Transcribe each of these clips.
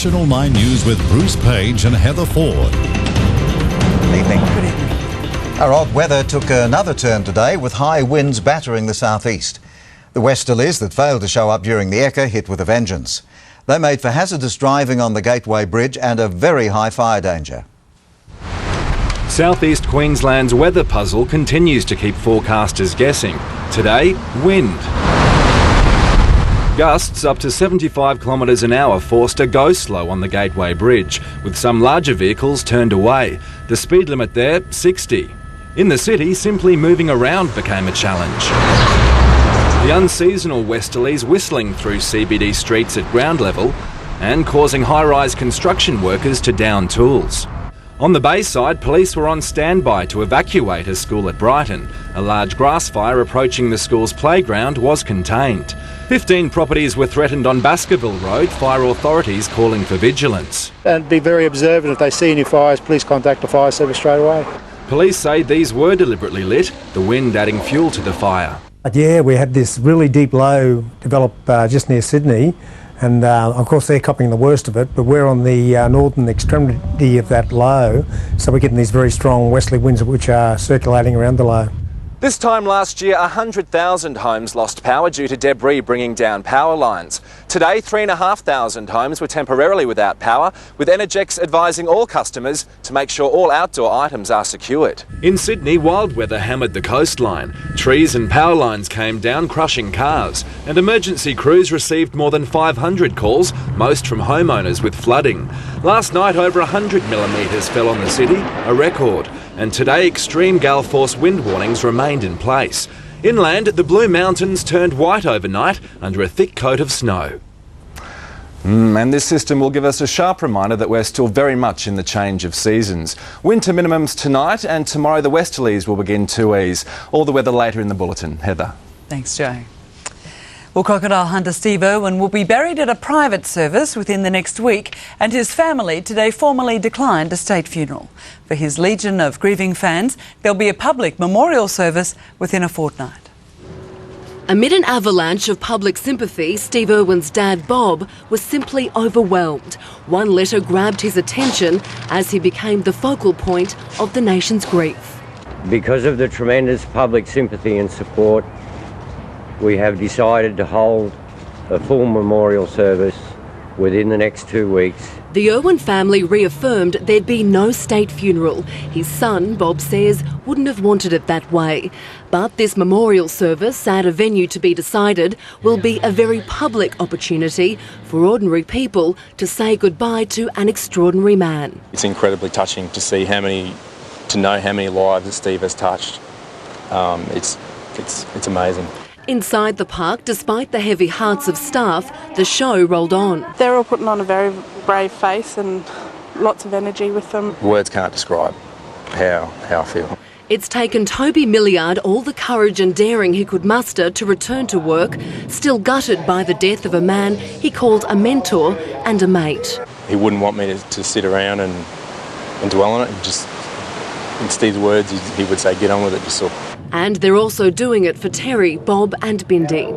National 9 News with Bruce Page and Heather Ford. Evening. Good evening. Our odd weather took another turn today with high winds battering the southeast. The westerlies that failed to show up during the Ekka hit with a vengeance. They made for hazardous driving on the Gateway Bridge and a very high fire danger. Southeast Queensland's weather puzzle continues to keep forecasters guessing. Today, wind. Gusts up to 75 kilometres an hour forced a go-slow on the Gateway Bridge, with some larger vehicles turned away. The speed limit there, 60. In the city, simply moving around became a challenge. The unseasonal westerlies whistling through CBD streets at ground level and causing high-rise construction workers to down tools. On the Bayside, police were on standby to evacuate a school at Brighton. A large grass fire approaching the school's playground was contained. 15 properties were threatened on Baskerville Road, fire authorities calling for vigilance. And be very observant. If they see any fires, please contact the fire service straight away. Police say these were deliberately lit, the wind adding fuel to the fire. Yeah, we had this really deep low develop just near Sydney. And of course they're copying the worst of it, but we're on the northern extremity of that low, so we're getting these very strong westerly winds which are circulating around the low. This time last year, 100,000 homes lost power due to debris bringing down power lines. Today, 3,500 homes were temporarily without power, with Energex advising all customers to make sure all outdoor items are secured. In Sydney, wild weather hammered the coastline. Trees and power lines came down, crushing cars, and emergency crews received more than 500 calls, most from homeowners with flooding. Last night, over 100 millimetres fell on the city, a record. And today, extreme gale force wind warnings remained in place. Inland, the Blue Mountains turned white overnight under a thick coat of snow. And this system will give us a sharp reminder that we're still very much in the change of seasons. Winter minimums tonight, and tomorrow the westerlies will begin to ease. All the weather later in the bulletin. Heather. Thanks, Joe. Well, crocodile hunter Steve Irwin will be buried at a private service within the next week, and his family today formally declined a state funeral. For his legion of grieving fans, there'll be a public memorial service within a fortnight. Amid an avalanche of public sympathy, Steve Irwin's dad, Bob, was simply overwhelmed. One letter grabbed his attention as he became the focal point of the nation's grief. Because of the tremendous public sympathy and support, we have decided to hold a full memorial service within the next 2 weeks. The Irwin family reaffirmed there'd be no state funeral. His son, Bob says, wouldn't have wanted it that way. But this memorial service, at a venue to be decided, will be a very public opportunity for ordinary people to say goodbye to an extraordinary man. It's incredibly touching to know how many lives that Steve has touched. It's amazing. Inside the park, despite the heavy hearts of staff, the show rolled on. They're all putting on a very brave face and lots of energy with them. Words can't describe how I feel. It's taken Toby Milliard all the courage and daring he could muster to return to work, still gutted by the death of a man he called a mentor and a mate. He wouldn't want me to sit around and dwell on it. Just, in Steve's words, he would say, get on with it, just so. And they're also doing it for Terry, Bob and Bindi.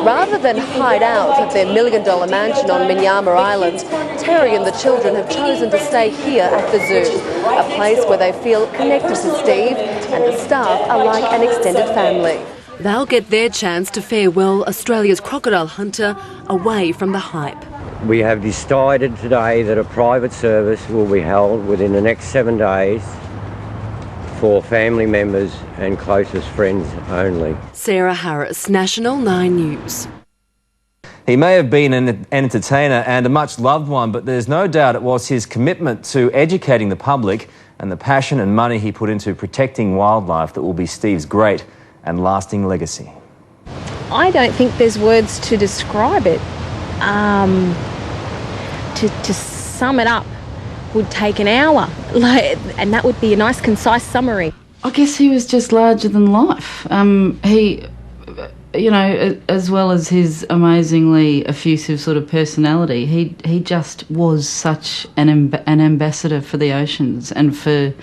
Rather than hide out at their $1 million mansion on Minyama Island, Terry and the children have chosen to stay here at the zoo, a place where they feel connected to Steve and the staff are like an extended family. They'll get their chance to farewell Australia's crocodile hunter away from the hype. We have decided today that a private service will be held within the next 7 days for family members and closest friends only. Sarah Harris, National 9 News. He may have been an entertainer and a much-loved one, but there's no doubt it was his commitment to educating the public and the passion and money he put into protecting wildlife that will be Steve's great and lasting legacy. I don't think there's words to describe it. To sum it up would take an hour, and that would be a nice, concise summary. I guess he was just larger than life. He, as well as his amazingly effusive sort of personality, he just was such an ambassador for the oceans and for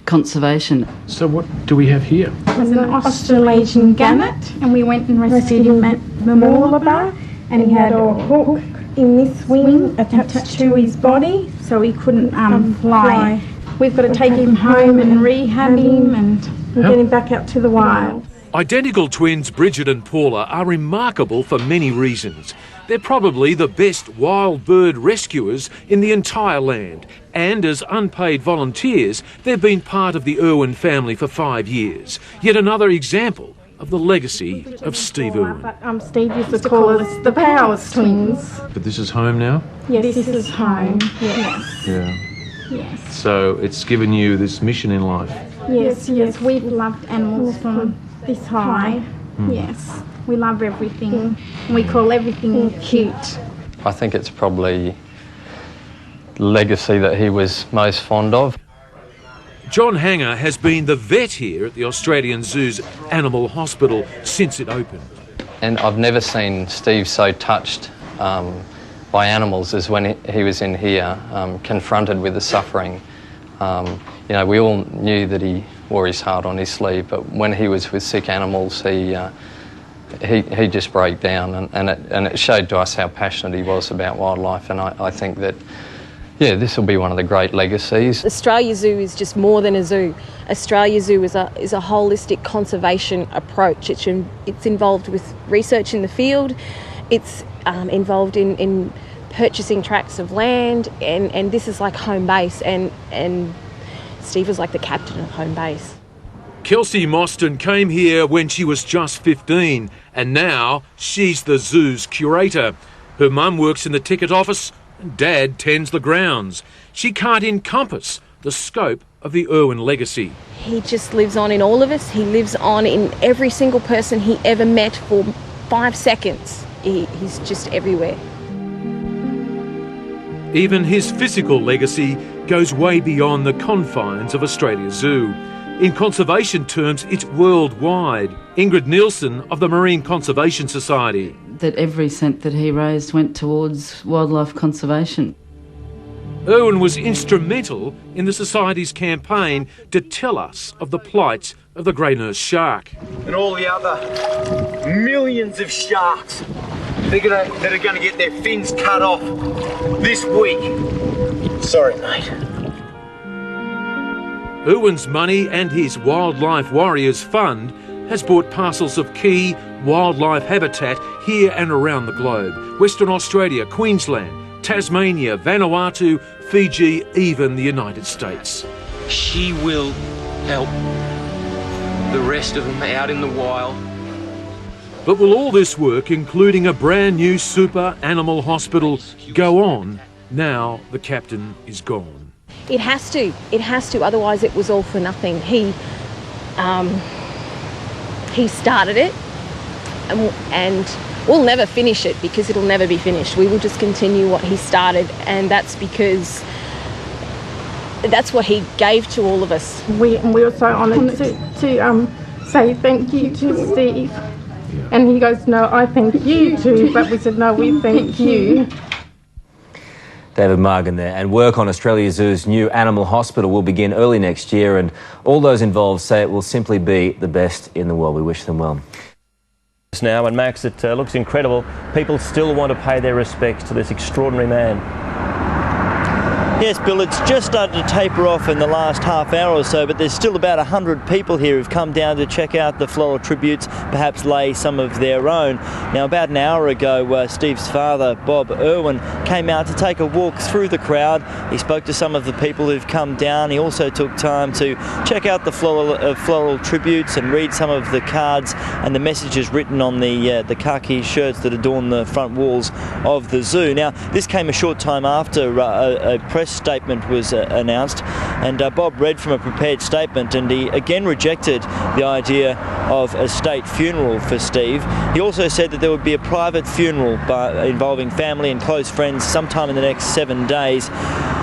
conservation. So what do we have here? It was an Australasian gannet, and we went and rescued him at the Moolaba, and he had a hook in this wing attached to his body, so he couldn't fly. We've got to take him home and rehab him and get him back out to the wild. Identical twins Bridget and Paula are remarkable for many reasons. They're probably the best wild bird rescuers in the entire land, and as unpaid volunteers, they've been part of the Irwin family for 5 years. Yet another example of the legacy of Steve Irwin. But Steve used to call us the Powers twins. But this is home now? Yes, this is home, yes. Yeah. Yes. So it's given you this mission in life? Yes, we've loved animals from this high. Yes, we love everything. We call everything cute. I think it's probably the legacy that he was most fond of. John Hanger has been the vet here at the Australian Zoo's Animal Hospital since it opened. And I've never seen Steve so touched by animals as when he was in here, confronted with the suffering. You know, we all knew that he wore his heart on his sleeve, but when he was with sick animals, he just broke down, and it showed to us how passionate he was about wildlife. And I think that, yeah, this will be one of the great legacies. Australia Zoo is just more than a zoo. Australia Zoo is a holistic conservation approach. It's involved with research in the field. It's involved in purchasing tracts of land, and this is like home base, and Steve was like the captain of home base. Kelsey Mostyn came here when she was just 15, and now she's the zoo's curator. Her mum works in the ticket office, and Dad tends the grounds. She can't encompass the scope of the Irwin legacy. He just lives on in all of us. He lives on in every single person he ever met for 5 seconds. He's just everywhere. Even his physical legacy goes way beyond the confines of Australia Zoo. In conservation terms, it's worldwide. Ingrid Nielsen of the Marine Conservation Society. That every cent that he raised went towards wildlife conservation. Irwin was instrumental in the Society's campaign to tell us of the plight of the grey nurse shark. And all the other millions of sharks that are going to get their fins cut off this week. Sorry, mate. Irwin's money and his Wildlife Warriors Fund has bought parcels of key wildlife habitat here and around the globe. Western Australia, Queensland, Tasmania, Vanuatu, Fiji, even the United States. She will help the rest of them out in the wild. But will all this work, including a brand new super animal hospital, go on now the captain is gone? It has to, otherwise it was all for nothing. He started it, and we'll never finish it because it'll never be finished. We will just continue what he started, and that's because that's what he gave to all of us. We were so honoured to say thank you to Steve. And he goes, no, I thank you too. But we said, no, we thank you. David Margan there. And work on Australia Zoo's new animal hospital will begin early next year, and all those involved say it will simply be the best in the world. We wish them well. Now, and Max, it looks incredible. People still want to pay their respects to this extraordinary man. Yes, Bill, it's just started to taper off in the last half hour or so, but there's still about 100 people here who've come down to check out the floral tributes, perhaps lay some of their own. Now, about an hour ago, Steve's father, Bob Irwin, came out to take a walk through the crowd. He spoke to some of the people who've come down. He also took time to check out the floral tributes and read some of the cards and the messages written on the khaki shirts that adorn the front walls of the zoo. Now, this came a short time after a press statement was announced, and Bob read from a prepared statement, and he again rejected the idea of a state funeral for Steve. He also said that there would be a private funeral involving family and close friends sometime in the next 7 days.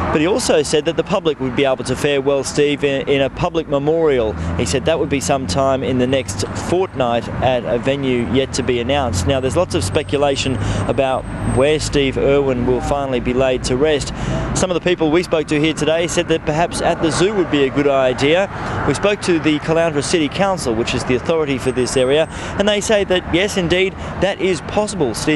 But he also said that the public would be able to farewell Steve in a public memorial. He said that would be sometime in the next fortnight at a venue yet to be announced. Now, there's lots of speculation about where Steve Irwin will finally be laid to rest. Some of the people we spoke to here today said that perhaps at the zoo would be a good idea. We spoke to the Caloundra City Council, which is the authority for this area, and they say that yes, indeed, that is possible. Steve